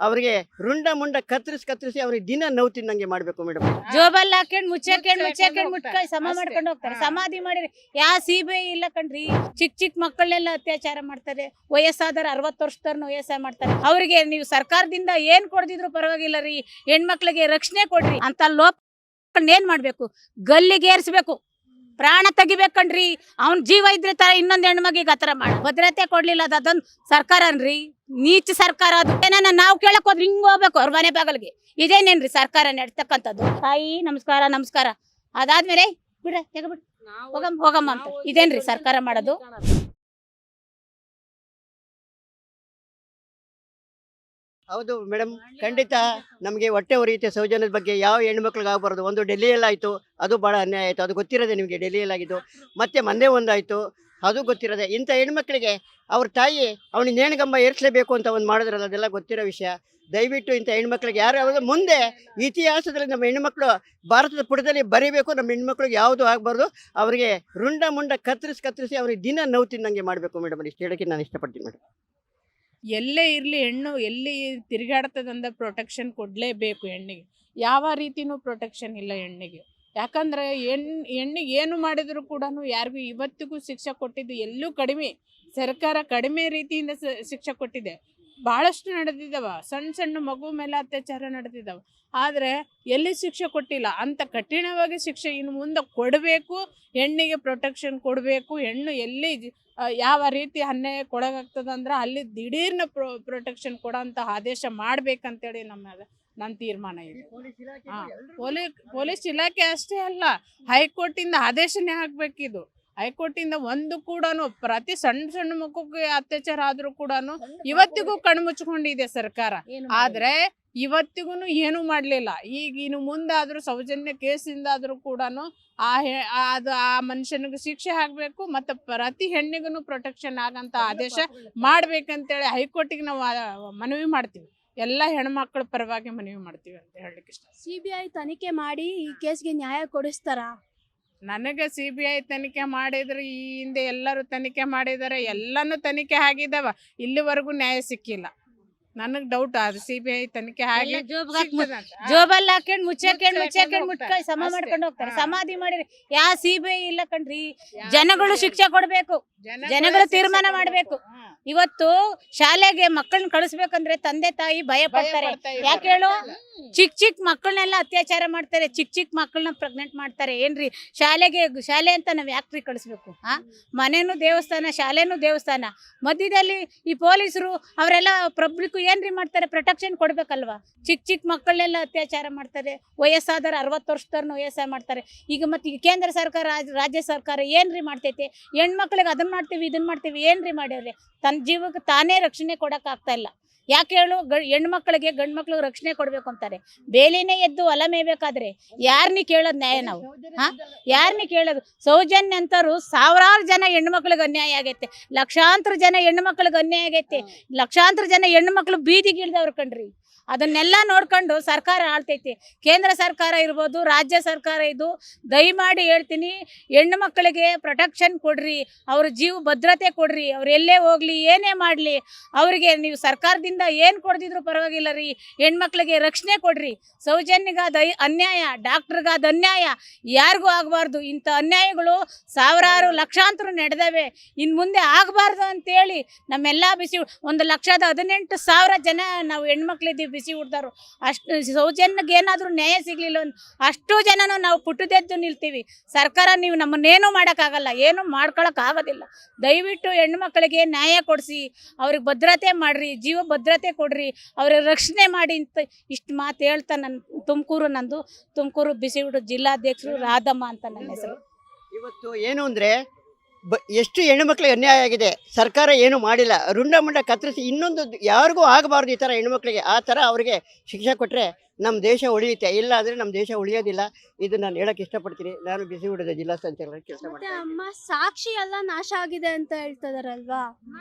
ಅವರಿಗೆ ರುಂಡ ಮುಂಡ ಕತ್ತರಿಸಿ ಅವ್ರಿಗೆ ದಿನ ನೋವು ತಿನ್ನಂಗೆ ಮಾಡ್ಬೇಕು ಮೇಡಮ್. ಜೋಬಲ್ಲಿ ಹಾಕೊಂಡ್ ಮುಚ್ಚಾಕೊಂಡ್ ಮುಟ್ಕೊಂಡು ಸಮ ಮಾಡ್ಕೊಂಡು ಹೋಗ್ತಾರೆ. ಸಮಾಧಿ ಮಾಡಿರಿ ಯಾವ CBI ಇಲ್ಲ ಕಣ್ರಿ. ಚಿಕ್ಕ ಮಕ್ಕಳನ್ನೆಲ್ಲ ಅತ್ಯಾಚಾರ ಮಾಡ್ತಾರೆ. ವಯಸ್ಸಾದರ 60 ವರ್ಷದವ್ರನ್ನ ವಯಸ್ಸ ಮಾಡ್ತಾರೆ. ಅವ್ರಿಗೆ ನೀವು ಸರ್ಕಾರದಿಂದ ಏನ್ ಕೊಡ್ದಿದ್ರು ಪರವಾಗಿಲ್ಲ ರೀ, ಹೆಣ್ಮಕ್ಳಿಗೆ ರಕ್ಷಣೆ ಕೊಡ್ರಿ ಅಂತ ಲೋಪ ಏನ್ ಮಾಡ್ಬೇಕು, ಗಲ್ಲಿಗೇರಿಸ್ಬೇಕು, ಪ್ರಾಣ ತೆಗಿಬೇಕಣ್ರಿ. ಅವ್ನ ಜೀವ ಇದ್ರೆ ತರ ಇನ್ನೊಂದ್ ಹೆಣ್ಮಗಿಗೆ ಆತರ ಮಾಡಿ ಭದ್ರತೆ ಕೊಡ್ಲಿಲ್ಲ. ಅದೊಂದು ಸರ್ಕಾರ ಅನ್ರಿ, ನೀಚ ಸರ್ಕಾರ ಅದು. ಏನ ನಾವು ಕೇಳಕ್ ಹೋದ್ರೆ ಹಿಂಗ್ ಹೋಗ್ಬೇಕು ಅವ್ರ ಮನೆ ಬಾಗಲ್ಗೆ. ಇದೇನೇನ್ರಿ ಸರ್ಕಾರ ನಡ್ತಕ್ಕಂಥದ್ದು? ತಾಯಿ ನಮಸ್ಕಾರ ಅದಾದ್ಮೇಲೆ ಬಿಡ ತೆಗಬಿಡ್ ಹೋಗಮ್ಮ ಅಂತ ಇದೇನ್ರಿ ಸರ್ಕಾರ ಮಾಡೋದು? ಹೌದು ಮೇಡಮ್, ಖಂಡಿತ ನಮಗೆ ಹೊಟ್ಟೆ ಉರಿಯುತ್ತೆ. ಸೌಜನ್ಯದ ಬಗ್ಗೆ ಯಾವ ಹೆಣ್ಮಕ್ಳಿಗೆ ಆಗಬಾರ್ದು. ಒಂದು ಡೆಲ್ಲಿಯಲ್ಲಿ ಆಯಿತು, ಅದು ಭಾಳ ಅನ್ಯಾಯ ಆಯಿತು, ಅದು ಗೊತ್ತಿರೋದೆ ನಿಮಗೆ. ಡೆಲ್ಲಿಯಲ್ಲಿ ಆಗಿದ್ದು ಮತ್ತೆ ಮೊನ್ನೆ ಒಂದಾಯಿತು, ಅದು ಗೊತ್ತಿರೋದೆ. ಇಂಥ ಹೆಣ್ಮಕ್ಳಿಗೆ ಅವ್ರ ತಾಯಿ ಅವನಿಗೆ ನೇಣಿಗಂಬ ಏರಿಸಲೇಬೇಕು ಅಂತ ಒಂದು ಮಾಡಿದ್ರಲ್ಲ, ಅದೆಲ್ಲ ಗೊತ್ತಿರೋ ವಿಷಯ. ದಯವಿಟ್ಟು ಇಂಥ ಹೆಣ್ಮಕ್ಳಿಗೆ ಯಾರು ಮುಂದೆ ಇತಿಹಾಸದಲ್ಲಿ ನಮ್ಮ ಹೆಣ್ಮಕ್ಳು ಭಾರತದ ಪುಟದಲ್ಲಿ ಬರೀಬೇಕು. ನಮ್ಮ ಹೆಣ್ಮಕ್ಳಿಗೆ ಯಾವುದು ಆಗಬಾರ್ದು. ಅವರಿಗೆ ರುಂಡ ಮುಂಡ ಕತ್ತರಿಸಿ ಅವ್ರಿಗೆ ದಿನ ನೋವು ತಿನ್ನಂಗೆ ಮಾಡಬೇಕು ಮೇಡಮ್. ಇಷ್ಟು ಹೇಳೋಕ್ಕೆ ನಾನು ಇಷ್ಟಪಡ್ತೀನಿ ಮೇಡಮ್. ಎಲ್ಲೇ ಇರಲಿ ಹೆಣ್ಣು ಎಲ್ಲಿ ತಿರುಗಾಡ್ತದಂದ ಪ್ರೊಟೆಕ್ಷನ್ ಕೊಡಲೇಬೇಕು ಹೆಣ್ಣಿಗೆ. ಯಾವ ರೀತಿಯೂ ಪ್ರೊಟೆಕ್ಷನ್ ಇಲ್ಲ ಹೆಣ್ಣಿಗೆ. ಯಾಕಂದರೆ ಹೆಣ್ಣಿಗೆ ಏನು ಮಾಡಿದರೂ ಕೂಡ ಯಾರಿಗೂ ಇವತ್ತಿಗೂ ಶಿಕ್ಷೆ ಕೊಟ್ಟಿದ್ದು ಎಲ್ಲೂ ಕಡಿಮೆ. ಸರ್ಕಾರ ಕಡಿಮೆ ರೀತಿಯಿಂದ ಶಿಕ್ಷೆ ಕೊಟ್ಟಿದೆ. ಭಾಳಷ್ಟು ನಡೆದಿದ್ದಾವ. ಸಣ್ಣ ಮಗು ಮೇಲೆ ಅತ್ಯಾಚಾರ ನಡೆದಿದ್ದಾವೆ. ಆದರೆ ಎಲ್ಲಿ ಶಿಕ್ಷೆ ಕೊಟ್ಟಿಲ್ಲ. ಅಂಥ ಕಠಿಣವಾಗಿ ಶಿಕ್ಷೆ ಇನ್ನು ಮುಂದೆ ಕೊಡಬೇಕು. ಹೆಣ್ಣಿಗೆ ಪ್ರೊಟೆಕ್ಷನ್ ಕೊಡಬೇಕು. ಹೆಣ್ಣು ಎಲ್ಲಿ ಯಾವ ರೀತಿ ಅನ್ಯಾಯಕ್ಕೊಳಗಾಗ್ತದಂದ್ರೆ ಅಲ್ಲಿ ದಿಢೀರ್ನ ಪ್ರೊಟೆಕ್ಷನ್ ಕೊಡೋಂಥ ಆದೇಶ ಮಾಡ್ಬೇಕಂತೇಳಿ ನನ್ನ ತೀರ್ಮಾನ ಇದೆ. ಪೊಲೀಸ್ ಇಲಾಖೆ ಅಷ್ಟೇ ಅಲ್ಲ, ಹೈಕೋರ್ಟಿಂದ ಆದೇಶನೇ ಆಗ್ಬೇಕಿದು. ಹೈಕೋರ್ಟಿಂದ ಒಂದು ಕೂಡ ಪ್ರತಿ ಸಣ್ಣ ಮಕ್ಕಳಿಗೆ ಅತ್ಯಾಚಾರ ಆದ್ರೂ ಕೂಡ ಇವತ್ತಿಗೂ ಕಣ್ಮುಚ್ಕೊಂಡಿದೆ ಸರ್ಕಾರ. ಆದ್ರೆ ಇವತ್ತಿಗೂ ಏನು ಮಾಡ್ಲಿಲ್ಲ. ಈಗ ಇನ್ನು ಮುಂದಾದ್ರೂ ಸೌಜನ್ಯ ಕೇಸಿಂದ ಆದ್ರೂ ಕೂಡ ಆ ಮನುಷ್ಯನಿಗೆ ಶಿಕ್ಷೆ ಆಗ್ಬೇಕು. ಮತ್ತೆ ಪ್ರತಿ ಹೆಣ್ಣಿಗೂ ಪ್ರೊಟೆಕ್ಷನ್ ಆಗಂತ ಆದೇಶ ಮಾಡ್ಬೇಕಂತೇಳಿ ಹೈಕೋರ್ಟಿಗೆ ನಾವು ಮನವಿ ಮಾಡ್ತೀವಿ. ಎಲ್ಲ ಹೆಣ್ಮಕ್ಳ ಪರವಾಗಿ ಮನವಿ ಮಾಡ್ತೀವಿ ಅಂತ ಹೇಳಲಿಕ್ಕೆ ಇಷ್ಟ. CBI ತನಿಖೆ ಮಾಡಿ ಈ ಕೇಸ್ಗೆ ನ್ಯಾಯ ಕೊಡಿಸ್ತಾರ? ನನಗೆ CBI ತನಿಖೆ ಮಾಡಿದ್ರೆ, ಈ ಹಿಂದೆ ಎಲ್ಲರೂ ತನಿಖೆ ಮಾಡಿದ್ದಾರೆ, ಎಲ್ಲನೂ ತನಿಖೆ ಆಗಿದ್ದಾವ, ಇಲ್ಲಿವರೆಗೂ ನ್ಯಾಯ ಸಿಕ್ಕಿಲ್ಲ. ನನಗೆ ಡೌಟ್ ಅದು CBI ತನಿಖೆ ಆಗಿ ಜೋಬಲ್ಲಿ ಹಾಕೊಂಡ್ ಮುಚ್ಚಾಕೊಂಡ್ ಮುಟ್ಕೊಂಡು ಸಮ ಮಾಡ್ಕೊಂಡು ಹೋಗ್ತಾರೆ. ಸಮಾಧಿ ಮಾಡಿರಿ ಯಾವ CBI ಇಲ್ಲ ಕಣ್ರಿ. ಜನಗಳು ಶಿಕ್ಷೆ ಕೊಡ್ಬೇಕು, ಜನಗಳು ತೀರ್ಮಾನ ಮಾಡ್ಬೇಕು. ಇವತ್ತು ಶಾಲೆಗೆ ಮಕ್ಕಳನ್ನ ಕಳಿಸ್ಬೇಕಂದ್ರೆ ತಂದೆ ತಾಯಿ ಭಯ ಪಡ್ತಾರೆ. ಯಾಕೆ ಹೇಳು? ಚಿಕ್ಕ ಮಕ್ಕಳನ್ನೆಲ್ಲ ಅತ್ಯಾಚಾರ ಮಾಡ್ತಾರೆ. ಚಿಕ್ಕ ಮಕ್ಕಳನ್ನ ಪ್ರೆಗ್ನೆಂಟ್ ಮಾಡ್ತಾರೆ. ಏನ್ರಿ ಶಾಲೆ ಅಂತ ನಾವ್ ಯಾಕ್ರಿ ಕಳಿಸ್ಬೇಕು? ಮನೇನು ದೇವಸ್ಥಾನ, ಶಾಲೆನೂ ದೇವಸ್ಥಾನ. ಮಧ್ಯದಲ್ಲಿ ಈ ಪೊಲೀಸರು ಅವರೆಲ್ಲ ಪಬ್ಲಿಕ್ ಏನ್ರಿ ಮಾಡ್ತಾರೆ? ಪ್ರೊಟೆಕ್ಷನ್ ಕೊಡ್ಬೇಕಲ್ವಾ? ಚಿಕ್ಕ ಮಕ್ಕಳನ್ನೆಲ್ಲ ಅತ್ಯಾಚಾರ ಮಾಡ್ತಾರೆ. ವಯಸ್ಸಾದರ 60 ವರ್ಷದವ್ರನ್ನ ವಯಸ್ಸ ಮಾಡ್ತಾರೆ. ಈಗ ಮತ್ತೆ ಕೇಂದ್ರ ಸರ್ಕಾರ ರಾಜ್ಯ ಸರ್ಕಾರ ಏನ್ರಿ ಮಾಡ್ತೈತೆ? ಹೆಣ್ಮಕ್ಳಿಗೆ ಅದನ್ನ ಮಾಡ್ತೀವಿ ಇದನ್ನ ಮಾಡ್ತೀವಿ ಏನ್ರಿ ಮಾಡ್ಯಾವ್ರಿ? ತನ್ನ ಜೀವಕ್ಕೆ ತಾನೇ ರಕ್ಷಣೆ ಕೊಡಕ್ ಆಗ್ತಾ ಇಲ್ಲ. ಯಾಕೆ ಹೇಳು? ಹೆಣ್ಮಕ್ಳಿಗೆ ಗಂಡು ಮಕ್ಳಿಗೆ ರಕ್ಷಣೆ ಕೊಡ್ಬೇಕು ಅಂತಾರೆ. ಬೇಲಿನೇ ಎದ್ದು ಹೊಲ ಮೇಯ್ಬೇಕಾದ್ರೆ ಯಾರನ್ನ ಕೇಳೋದು ನ್ಯಾಯ ನಾವು? ಯಾರನ್ನ ಕೇಳೋದು? ಸೌಜನ್ಯ ಅಂತರು ಸಾವಿರಾರು ಜನ ಹೆಣ್ಮಕ್ಳಿಗೆ ಅನ್ಯಾಯ ಆಗೈತೆ. ಲಕ್ಷಾಂತರ ಜನ ಹೆಣ್ಮಕ್ಳಿಗೆ ಅನ್ಯಾಯ ಆಗೈತೆ. ಲಕ್ಷಾಂತರ ಜನ ಹೆಣ್ಮಕ್ಳು ಬೀದಿಗಿಳಿದವ್ರು ಕಣ್ರಿ. ಅದನ್ನೆಲ್ಲ ನೋಡ್ಕೊಂಡು ಸರ್ಕಾರ ಆಳ್ತೈತಿ. ಕೇಂದ್ರ ಸರ್ಕಾರ ಇರ್ಬೋದು, ರಾಜ್ಯ ಸರ್ಕಾರ ಇದು. ದಯಮಾಡಿ ಹೇಳ್ತೀನಿ, ಹೆಣ್ಣು ಮಕ್ಕಳಿಗೆ ಪ್ರೊಟೆಕ್ಷನ್ ಕೊಡ್ರಿ, ಅವ್ರ ಜೀವ ಭದ್ರತೆ ಕೊಡ್ರಿ. ಅವ್ರು ಎಲ್ಲೇ ಹೋಗ್ಲಿ ಏನೇ ಮಾಡಲಿ ಅವರಿಗೆ ನೀವು ಸರ್ಕಾರದಿಂದ ಏನು ಕೊಡ್ದಿದ್ರು ಪರವಾಗಿಲ್ಲ ರೀ, ಹೆಣ್ಮಕ್ಳಿಗೆ ರಕ್ಷಣೆ ಕೊಡ್ರಿ. ಸೌಜನ್ಯಗಾದ ಅನ್ಯಾಯ, ಡಾಕ್ಟ್ರಿಗಾದ ಅನ್ಯಾಯ ಯಾರಿಗೂ ಆಗಬಾರ್ದು. ಇಂಥ ಅನ್ಯಾಯಗಳು ಸಾವಿರಾರು ಲಕ್ಷಾಂತರ ನಡೆದವೆ. ಇನ್ನು ಮುಂದೆ ಆಗಬಾರ್ದು ಅಂತೇಳಿ ನಮ್ಮೆಲ್ಲ ಬಿಸಿ 1,18,000 ಜನ ನಾವು ಹೆಣ್ಮಕ್ಳಿದ್ದೀವಿ ಬಿಸಿ ಹುಡ್ದಾರು. ಅಷ್ಟು ಸೌಜನ್ಯಗೆ ಏನಾದರೂ ನ್ಯಾಯ ಸಿಗಲಿಲ್ಲ ಅಷ್ಟು ಜನನೂ ನಾವು ಪುಟ್ಟದೆದ್ದು ನಿಲ್ತೀವಿ. ಸರ್ಕಾರ ನೀವು ನಮ್ಮನ್ನೇನು ಮಾಡೋಕ್ಕಾಗಲ್ಲ, ಏನು ಮಾಡ್ಕೊಳಕ್ಕಾಗೋದಿಲ್ಲ. ದಯವಿಟ್ಟು ಹೆಣ್ಣು ಮಕ್ಕಳಿಗೆ ನ್ಯಾಯ ಕೊಡಿಸಿ, ಅವ್ರಿಗೆ ಭದ್ರತೆ ಮಾಡಿರಿ, ಜೀವ ಭದ್ರತೆ ಕೊಡ್ರಿ, ಅವ್ರಿಗೆ ರಕ್ಷಣೆ ಮಾಡಿ ಅಂತ ಇಷ್ಟು ಮಾತು ಹೇಳ್ತಾ ನಂದು ತುಮಕೂರು ಬಿಸಿ ಹುಡು ಜಿಲ್ಲಾಧ್ಯಕ್ಷರು ರಾಧಮ್ಮ ಅಂತ ನನ್ನ ಹೆಸರು. ಇವತ್ತು ಏನು ಅಂದರೆ ಎಷ್ಟು ಹೆಣ್ಣುಮಕ್ಳಿಗೆ ಅನ್ಯಾಯ ಆಗಿದೆ, ಸರ್ಕಾರ ಏನು ಮಾಡಿಲ್ಲ. ರುಂಡ ಮುಂಡ ಕತ್ತರಿಸಿ ಇನ್ನೊಂದು ಯಾರಿಗೂ ಆಗಬಾರ್ದು ಈ ಥರ ಹೆಣ್ಮಕ್ಳಿಗೆ. ಆ ಥರ ಅವರಿಗೆ ಶಿಕ್ಷೆ ಕೊಟ್ಟರೆ ನಮ್ಮ ದೇಶ ಉಳಿಯುತ್ತೆ. ಇಲ್ಲ ಅಂದರೆ ನಮ್ಮ ದೇಶ ಉಳಿಯೋದಿಲ್ಲ. ಇದು ನಾನು ಹೇಳಕ್ಕೆ ಇಷ್ಟಪಡ್ತೀನಿ. ನಾನು ಬಿಸಿ ಹುಡುಗ ಜಿಲ್ಲಾ ಸಂಚಾಲಕ ಕೆಲಸ ಮಾಡ್ತೀನಿ. ಅಮ್ಮ, ಸಾಕ್ಷಿ ಎಲ್ಲ ನಾಶ ಆಗಿದೆ ಅಂತ ಹೇಳ್ತಿದಾರಲ್ವಾ?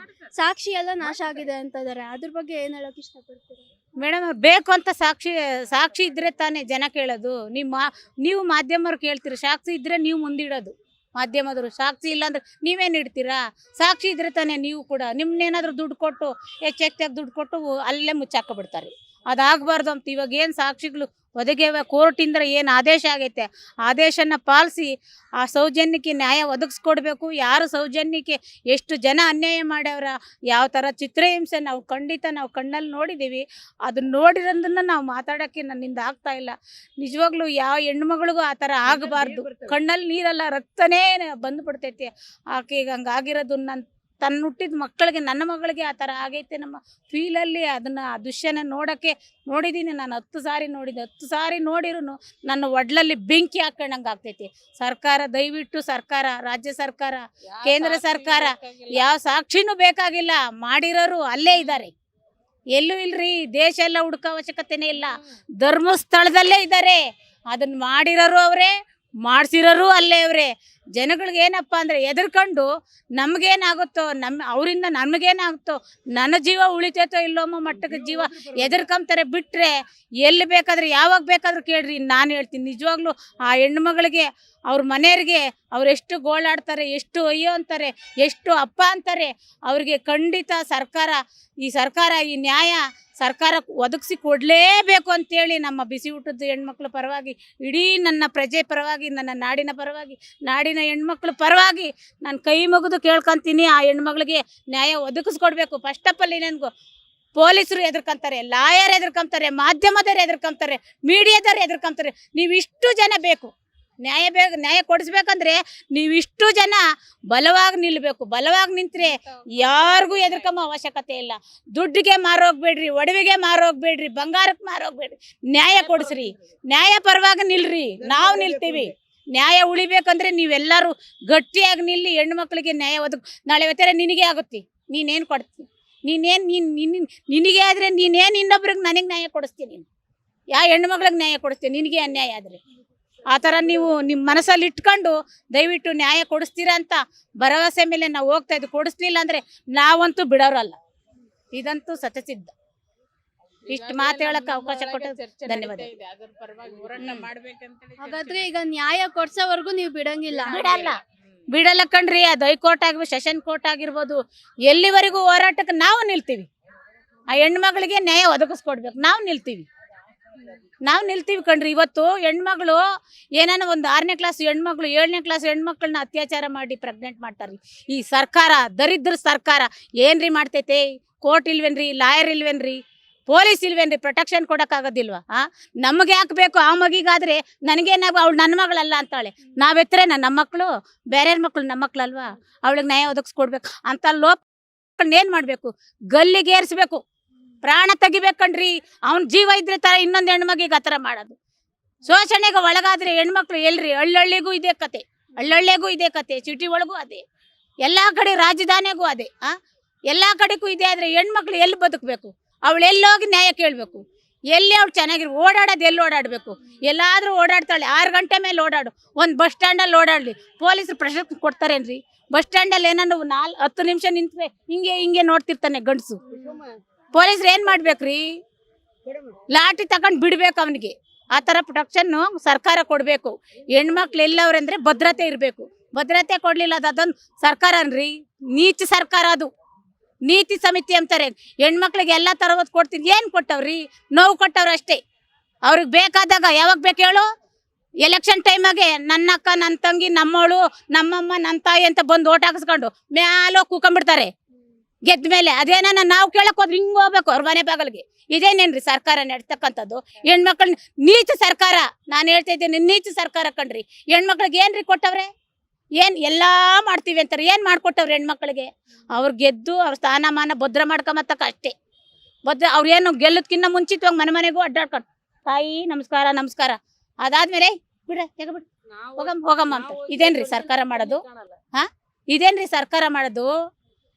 ಸಾಕ್ಷಿ ಎಲ್ಲ ನಾಶ ಆಗಿದೆ ಅಂತಿದ್ದಾರೆ. ಅದ್ರ ಬಗ್ಗೆ ಏನು ಹೇಳಕ್ ಇಷ್ಟಪಡ್ತೀರಾ ಮೇಡಮ್? ಅವ್ರು ಬೇಕು ಅಂತ ಸಾಕ್ಷಿ ಇದ್ರೆ ತಾನೇ ಜನ ಕೇಳೋದು. ನೀವು ಮಾಧ್ಯಮವ್ರು ಕೇಳ್ತೀರಿ, ಸಾಕ್ಷಿ ಇದ್ರೆ ನೀವು ಮುಂದಿಡೋದು. ಮಾಧ್ಯಮದವರು. ಸಾಕ್ಷಿ ಇಲ್ಲ ಅಂದ್ರೆ ನೀವೇನು ಇಡ್ತೀರಾ? ಸಾಕ್ಷಿ ಇದ್ರೆ ತಾನೇ ನೀವು ಕೂಡ ನಿಮ್ಮನ್ನೇನಾದರೂ ದುಡ್ಡು ಕೊಟ್ಟು ಚೆಕ್ ದುಡ್ಡು ಕೊಟ್ಟು ಅಲ್ಲೇ ಮುಚ್ಚಾಕೊಬಿಡ್ತಾರೆ. ಅದಾಗಬಾರ್ದು ಅಂತ ಇವಾಗ ಏನು ಸಾಕ್ಷಿಗಳು ಒದಗಿವೆ, ಕೋರ್ಟಿಂದ ಏನು ಆದೇಶ ಆಗೈತೆ ಆದೇಶನ ಪಾಲಿಸಿ ಆ ಸೌಜನ್ಯಕ್ಕೆ ನ್ಯಾಯ ಒದಗಿಸ್ಕೊಡ್ಬೇಕು. ಯಾರು ಸೌಜನ್ಯಕ್ಕೆ ಎಷ್ಟು ಜನ ಅನ್ಯಾಯ ಮಾಡ್ಯವ್ರ, ಯಾವ ಥರ ಚಿತ್ರಹಿಂಸೆ ನಾವು ಖಂಡಿತ ನಾವು ಕಣ್ಣಲ್ಲಿ ನೋಡಿದ್ದೀವಿ. ಅದನ್ನ ನೋಡಿರೋದನ್ನ ನಾವು ಮಾತಾಡೋಕ್ಕೆ ನನ್ನಿಂದ ಆಗ್ತಾ ಇಲ್ಲ. ನಿಜವಾಗ್ಲೂ ಯಾವ ಹೆಣ್ಮಗಳಿಗೂ ಆ ಥರ ಆಗಬಾರ್ದು. ಕಣ್ಣಲ್ಲಿ ನೀರಲ್ಲ, ರಕ್ತನೇ ಬಂದುಬಿಡ್ತೈತಿ ಆಕೆಗೆ. ಹಂಗಾಗಿರೋದು ತನ್ನ ಹುಟ್ಟಿದ ಮಕ್ಕಳಿಗೆ, ನನ್ನ ಮಗಳಿಗೆ ಆ ಥರ ಆಗೈತೆ ನಮ್ಮ ಫೀಲಲ್ಲಿ. ಅದನ್ನು ಆ ದೃಶ್ಯನ ನೋಡಿದ್ದೀನಿ ನಾನು 10 ಸಾರಿ ನೋಡಿದ್ದೆ. 10 ಸಾರಿ ನೋಡಿರೂ ನನ್ನ ಒಡ್ಲಲ್ಲಿ ಬೆಂಕಿ ಹಾಕೊಂಡಂಗೆ ಆಗ್ತೈತಿ. ಸರ್ಕಾರ ದಯವಿಟ್ಟು ಸರ್ಕಾರ, ರಾಜ್ಯ ಸರ್ಕಾರ, ಕೇಂದ್ರ ಸರ್ಕಾರ ಯಾವ ಸಾಕ್ಷಿನೂ ಬೇಕಾಗಿಲ್ಲ. ಮಾಡಿರೋರು ಅಲ್ಲೇ ಇದ್ದಾರೆ, ಎಲ್ಲೂ ಇಲ್ರಿ. ದೇಶ ಎಲ್ಲ ಹುಡುಕೋ ಅವಶ್ಯಕತೆನೇ ಇಲ್ಲ, ಧರ್ಮಸ್ಥಳದಲ್ಲೇ ಇದ್ದಾರೆ. ಅದನ್ನು ಮಾಡಿರೋರು ಅವರೇ, ಮಾಡಿಸಿರೋರು ಅಲ್ಲೇ ಅವರೇ. ಜನಗಳಿಗೆ ಏನಪ್ಪ ಅಂದರೆ ಹೆದರ್ಕೊಂಡು ನಮಗೇನಾಗುತ್ತೋ, ಅವರಿಂದ ನಮಗೇನಾಗುತ್ತೋ, ನನ್ನ ಜೀವ ಉಳಿತೈತೋ ಇಲ್ಲೋಮ್ಮ ಮಟ್ಟಕ್ಕೆ ಜೀವ ಹೆದರ್ಕೊಂತಾರೆ. ಬಿಟ್ಟರೆ ಎಲ್ಲಿ ಬೇಕಾದ್ರೆ ಯಾವಾಗ ಬೇಕಾದ್ರೂ ಕೇಳ್ರಿ, ನಾನು ಹೇಳ್ತೀನಿ. ನಿಜವಾಗ್ಲೂ ಆ ಹೆಣ್ಮಗಳಿಗೆ, ಅವ್ರ ಮನೆಯವ್ರಿಗೆ ಅವರೆಷ್ಟು ಗೋಳಾಡ್ತಾರೆ, ಎಷ್ಟು ಅಯ್ಯೋ ಅಂತಾರೆ, ಎಷ್ಟು ಅಪ್ಪ ಅಂತಾರೆ. ಅವ್ರಿಗೆ ಖಂಡಿತ ಸರ್ಕಾರ ಈ ನ್ಯಾಯ ಸರ್ಕಾರ ಒದಗಿಸಿ ಕೊಡಲೇಬೇಕು ಅಂತೇಳಿ ನಮ್ಮ ಬಿಸಿ ಊಟದ ಹೆಣ್ಮಕ್ಳ ಪರವಾಗಿ, ಇಡೀ ನನ್ನ ಪ್ರಜೆ ಪರವಾಗಿ, ನನ್ನ ನಾಡಿನ ಪರವಾಗಿ, ನಾಡಿನ ಹೆಣ್ಮಕ್ಳ ಪರವಾಗಿ ನಾನು ಕೈ ಮುಗಿದು ಕೇಳ್ಕೊತೀನಿ. ಆ ಹೆಣ್ಮಗಳಿಗೆ ನ್ಯಾಯ ಒದಗಿಸ್ಕೊಡ್ಬೇಕು. ಫಸ್ಟ್ ಆಫ್ ಆಲ್ ನನಗೂ ಪೊಲೀಸರು ಎದುರ್ಕೊಂತಾರೆ, ಲಾಯರ್ ಎದುರ್ಕೊಂತಾರೆ, ಮಾಧ್ಯಮದವ್ರು ಎದುರ್ಕೊಂತಾರೆ, ಮೀಡಿಯಾದವ್ರು ಎದುರ್ಕೊಂತಾರೆ. ನೀವಿಷ್ಟು ಜನ ಬೇಕು ನ್ಯಾಯ ಕೊಡಿಸ್ಬೇಕಂದ್ರೆ ನೀವಿಷ್ಟು ಜನ ಬಲವಾಗಿ ನಿಲ್ಲಬೇಕು. ಬಲವಾಗಿ ನಿಂತರೆ ಯಾರಿಗೂ ಎದುರ್ಕೊಂಬ ಅವಶ್ಯಕತೆ ಇಲ್ಲ. ದುಡ್ಡಿಗೆ ಮಾರೋಗ್ಬೇಡ್ರಿ, ಒಡವೆಗೆ ಮಾರೋಗ್ಬೇಡ್ರಿ, ಬಂಗಾರಕ್ಕೆ ಮಾರೋಗ್ಬೇಡ್ರಿ. ನ್ಯಾಯ ಕೊಡಿಸ್ರಿ, ನ್ಯಾಯ ಪರವಾಗಿ ನಿಲ್ರಿ. ನಾವು ನಿಲ್ತೀವಿ. ನ್ಯಾಯ ಉಳಿಬೇಕಂದ್ರೆ ನೀವೆಲ್ಲರೂ ಗಟ್ಟಿಯಾಗಿ ನಿಲ್ಲಿ. ಹೆಣ್ಮಕ್ಳಿಗೆ ನ್ಯಾಯ ನಾಳೆ ಹೊತ್ತಾರೆ ನಿನಗೆ ಆಗುತ್ತೆ, ನೀನೇನು ಕೊಡ್ತೀನಿ, ನಿನಗೆ ಆದರೆ ನೀನೇನು ಇನ್ನೊಬ್ರಿಗೆ ನನಗೆ ನ್ಯಾಯ ಕೊಡಿಸ್ತೀನಿ. ಯಾವ ಹೆಣ್ಮಕ್ಳಿಗೆ ನ್ಯಾಯ ಕೊಡಿಸ್ತೀನಿ ನಿನಗೆ ಅನ್ಯಾಯ ಆದರೆ? ಆ ಥರ ನೀವು ನಿಮ್ಮ ಮನಸ್ಸಲ್ಲಿ ಇಟ್ಕೊಂಡು ದಯವಿಟ್ಟು ನ್ಯಾಯ ಕೊಡಿಸ್ತೀರಾ ಅಂತ ಭರವಸೆ ಮೇಲೆ ನಾವು ಹೋಗ್ತಾ ಇದ್ದು. ಕೊಡಿಸ್ಲಿಲ್ಲ ಅಂದರೆ ನಾವಂತೂ ಬಿಡೋರಲ್ಲ, ಇದಂತೂ ಸತ್ಯಸಿದ್ಧ. ಇಷ್ಟು ಮಾತು ಹೇಳಕ್ಕೆ ಅವಕಾಶ ಕೊಟ್ಟು ಧನ್ಯವಾದ. ಹಾಗಾದ್ರೆ ಈಗ ನ್ಯಾಯ ಕೊಡ್ಸೋವರೆಗೂ ನೀವು ಬಿಡಂಗಿಲ್ಲ? ಬಿಡಲ್ಲ ಕಣ್ರಿ. ಅದು ಹೈಕೋರ್ಟ್ ಆಗಿರ್ಬೋದು, ಸೆಷನ್ ಕೋರ್ಟ್ ಆಗಿರ್ಬೋದು, ಎಲ್ಲಿವರೆಗೂ ಹೋರಾಟಕ್ಕೆ ನಾವು ನಿಲ್ತೀವಿ. ಆ ಹೆಣ್ಮಗಳಿಗೆ ನ್ಯಾಯ ಒದಗಿಸ್ಕೊಡ್ಬೇಕು, ನಾವು ನಿಲ್ತೀವಿ ಕಣ್ರಿ. ಇವತ್ತು ಹೆಣ್ಮಗಳು ಏನಾನ ಒಂದು 6ನೇ ಕ್ಲಾಸ್ ಹೆಣ್ಮಕ್ಳು 7ನೇ ಕ್ಲಾಸ್ ಹೆಣ್ಮಕ್ಳನ್ನ ಅತ್ಯಾಚಾರ ಮಾಡಿ ಪ್ರೆಗ್ನೆಂಟ್ ಮಾಡ್ತಾರ್ರಿ. ಈ ಸರ್ಕಾರ, ದರಿದ್ರ ಸರ್ಕಾರ ಏನ್ರಿ ಮಾಡ್ತೈತೆ? ಕೋರ್ಟ್ ಇಲ್ವೇನ್ರಿ, ಲಾಯರ್ ಇಲ್ವೇನ್ರಿ, ಪೊಲೀಸ್ ಇಲ್ವೇನ್ರಿ? ಪ್ರೊಟೆಕ್ಷನ್ ಕೊಡೋಕ್ಕಾಗೋದಿಲ್ವ? ನಮಗೆ ಹಾಕ್ಬೇಕು. ಆ ಮಗಿಗಾದ್ರೆ ನನಗೇನಾಗ ಅವಳು ನನ್ನ ಮಗಳಲ್ಲ ಅಂತಾಳೆ. ನಾವೆತ್ತರೆ ನಮ್ಮ ಮಕ್ಕಳು, ಬೇರೆಯವ್ರ ಮಕ್ಕಳು ನಮ್ಮ ಮಕ್ಕಳಲ್ವಾ? ಅವಳಿಗೆ ನ್ಯಾಯ ಒದಗಿಸ್ಕೊಡ್ಬೇಕು ಅಂತ ಲೋಪಗಳನ್ನ ಏನು ಮಾಡಬೇಕು? ಗಲ್ಲಿಗೇರಿಸ್ಬೇಕು, ಪ್ರಾಣ ತೆಗಿಬೇಕಣ್ರಿ. ಅವ್ನ ಜೀವ ಇದ್ರೆ ತರ ಇನ್ನೊಂದು ಹೆಣ್ಮಗಿಗೆ ಆ ಥರ ಮಾಡೋದು. ಶೋಷಣೆಗೆ ಒಳಗಾದ್ರೆ ಹೆಣ್ಮಕ್ಳು ಎಲ್ರಿ? ಹಳ್ಳಿಗೂ ಇದೇ ಕತೆ, ಹಳ್ಳಿಗೂ ಇದೇ ಕತೆ, ಸಿಟಿ ಒಳಗೂ ಅದೇ, ಎಲ್ಲ ಕಡೆ ರಾಜಧಾನಿಗೂ ಅದೇ. ಎಲ್ಲ ಕಡೆಗೂ ಇದೆ. ಆದರೆ ಹೆಣ್ಮಕ್ಳು ಎಲ್ಲಿ ಬದುಕಬೇಕು? ಅವಳು ಎಲ್ಲೋಗಿ ನ್ಯಾಯ ಕೇಳಬೇಕು. ಎಲ್ಲಿ ಅವ್ಳು ಚೆನ್ನಾಗಿರ್ ಓಡಾಡೋದು, ಎಲ್ಲಿ ಓಡಾಡಬೇಕು? ಎಲ್ಲಾದರೂ ಓಡಾಡ್ತಾಳೆ. 6 ಗಂಟೆ ಮೇಲೆ ಓಡಾಡು. ಒಂದು ಬಸ್ ಸ್ಟ್ಯಾಂಡಲ್ಲಿ ಓಡಾಡಲಿ, ಪೊಲೀಸರು ಪ್ರಶ್ನೆ ಕೊಡ್ತಾರೇನ್ರಿ? ಬಸ್ ಸ್ಟ್ಯಾಂಡಲ್ಲಿ ಏನಾದ್ರು 10 ನಿಮಿಷ ನಿಂತ್ರೆ ಹಿಂಗೆ ನೋಡ್ತಿರ್ತಾನೆ ಗಂಡಸು. ಪೊಲೀಸರು ಏನು ಮಾಡ್ಬೇಕ್ರಿ? ಲಾಠಿ ತಗೊಂಡು ಬಿಡ್ಬೇಕು ಅವನಿಗೆ. ಆ ಥರ ಪ್ರೊಟೆಕ್ಷನ್ನು ಸರ್ಕಾರ ಕೊಡಬೇಕು. ಹೆಣ್ಮಕ್ಳು ಎಲ್ಲವ್ರಂದ್ರೆ ಭದ್ರತೆ ಇರಬೇಕು. ಭದ್ರತೆ ಕೊಡಲಿಲ್ಲ ಅದೊಂದು ಸರ್ಕಾರ ಅನ್ರಿ, ನೀಚ ಸರ್ಕಾರ ಅದು. ನೀತಿ ಸಮಿತಿ ಅಂತಾರೆ. ಹೆಣ್ಮಕ್ಳಿಗೆ ಎಲ್ಲ ಥರದ್ದು ಕೊಡ್ತೀನಿ. ಏನು ಕೊಟ್ಟವ್ರಿ? ನೋವು ಕೊಟ್ಟವ್ರು ಅಷ್ಟೇ. ಅವ್ರಿಗೆ ಬೇಕಾದಾಗ ಯಾವಾಗ ಬೇಕು ಹೇಳು? ಎಲೆಕ್ಷನ್ ಟೈಮಾಗೆ ನನ್ನ ಅಕ್ಕ, ನನ್ನ ತಂಗಿ, ನಮ್ಮವಳು, ನಮ್ಮಮ್ಮ, ನನ್ನ ತಾಯಿ ಅಂತ ಬಂದು ಓಟ್ ಹಾಕಿಸ್ಕೊಂಡು ಮ್ಯಾಲೋ ಕೂಕೊಂಡ್ಬಿಡ್ತಾರೆ ಗೆದ್ದ ಮೇಲೆ. ಅದೇನ ನಾವು ಕೇಳಕ್ ಹೋದ್ರೆ ಹಿಂಗೆ ಹೋಗ್ಬೇಕು ಅವ್ರ ಮನೆ ಬಾಗಲ್ಗೆ. ಇದೇನೇನ್ರಿ ಸರ್ಕಾರ ನಡ್ತಕ್ಕಂಥದ್ದು? ಹೆಣ್ಮಕ್ಳನ್ನ ನೀಚ ಸರ್ಕಾರ. ನಾನು ಹೇಳ್ತಾ ಇದ್ದೀನಿ, ನೀಚ ಸರ್ಕಾರ ಕಣ್ರಿ. ಹೆಣ್ಮಕ್ಳಿಗೆ ಏನ್ರಿ ಕೊಟ್ಟವ್ರೆ? ಏನು ಎಲ್ಲ ಮಾಡ್ತೀವಿ ಅಂತಾರೆ. ಏನು ಮಾಡ್ಕೊಟ್ಟವ್ರೆ ಹೆಣ್ಮಕ್ಳಿಗೆ? ಅವ್ರು ಗೆದ್ದು ಅವ್ರ ಸ್ಥಾನಮಾನ ಭದ್ರ ಮಾಡ್ಕೊಂಬತ್ತಕ್ಕ ಅಷ್ಟೇ. ಅವ್ರೇನು ಗೆಲ್ಲೋದ್ಕಿನ್ನ ಮುಂಚಿತವಾಗಿ ಮನೆಗೂ ಅಡ್ಡಾಡ್ಕೊಂಡು ತಾಯಿ ನಮಸ್ಕಾರ ಅದಾದ್ಮೇಲೆ ಬಿಡ್ರೆ ತೆಗಬಿಡ್ ಹೋಗಮ್ಮ ಅಂತ. ಇದೇನ್ರಿ ಸರ್ಕಾರ ಮಾಡೋದು? ಇದೇನ್ರಿ ಸರ್ಕಾರ ಮಾಡೋದು?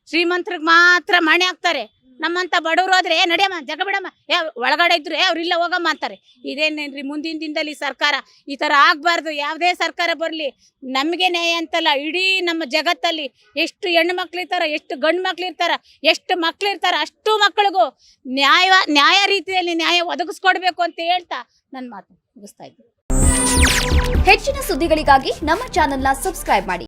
ಶ್ರೀಮಂತರಿಗೆ ಮಾತ್ರ ಮಣೆ ಹಾಕ್ತಾರೆ. ನಮ್ಮಂತ ಬಡವರು ಹೋದ್ರೆ ನಡೆಯಮ್ಮ ಜಗ ಬಿಡಮ್ಮ, ಒಳಗಡೆ ಇದ್ರು ಅವ್ರಿಲ್ಲ ಹೋಗಮ್ಮ ಅಂತಾರೆ. ಇದೇನೇನ್ರಿ ಮುಂದಿನ ದಿನದಲ್ಲಿ ಸರ್ಕಾರ? ಈ ಥರ ಆಗಬಾರ್ದು. ಯಾವುದೇ ಸರ್ಕಾರ ಬರಲಿ, ನಮಗೆ ನ್ಯಾಯ ಅಂತಲ್ಲ, ಇಡೀ ನಮ್ಮ ಜಗತ್ತಲ್ಲಿ ಎಷ್ಟು ಹೆಣ್ಣು ಮಕ್ಳು ಇರ್ತಾರ, ಎಷ್ಟು ಗಂಡು ಮಕ್ಳು ಇರ್ತಾರ, ಎಷ್ಟು ಮಕ್ಳು ಇರ್ತಾರ, ಅಷ್ಟು ಮಕ್ಕಳಿಗೂ ನ್ಯಾಯ ರೀತಿಯಲ್ಲಿ ನ್ಯಾಯ ಒದಗಿಸ್ಕೊಡ್ಬೇಕು ಅಂತ ಹೇಳ್ತಾ ನನ್ನ ಮಾತು ಮುಗಿಸ್ತಾ ಇದ್ದೀನಿ. ಹೆಚ್ಚಿನ ಸುದ್ದಿಗಳಿಗಾಗಿ ನಮ್ಮ ಚಾನೆಲ್ನ ಸಬ್ಸ್ಕ್ರೈಬ್ ಮಾಡಿ.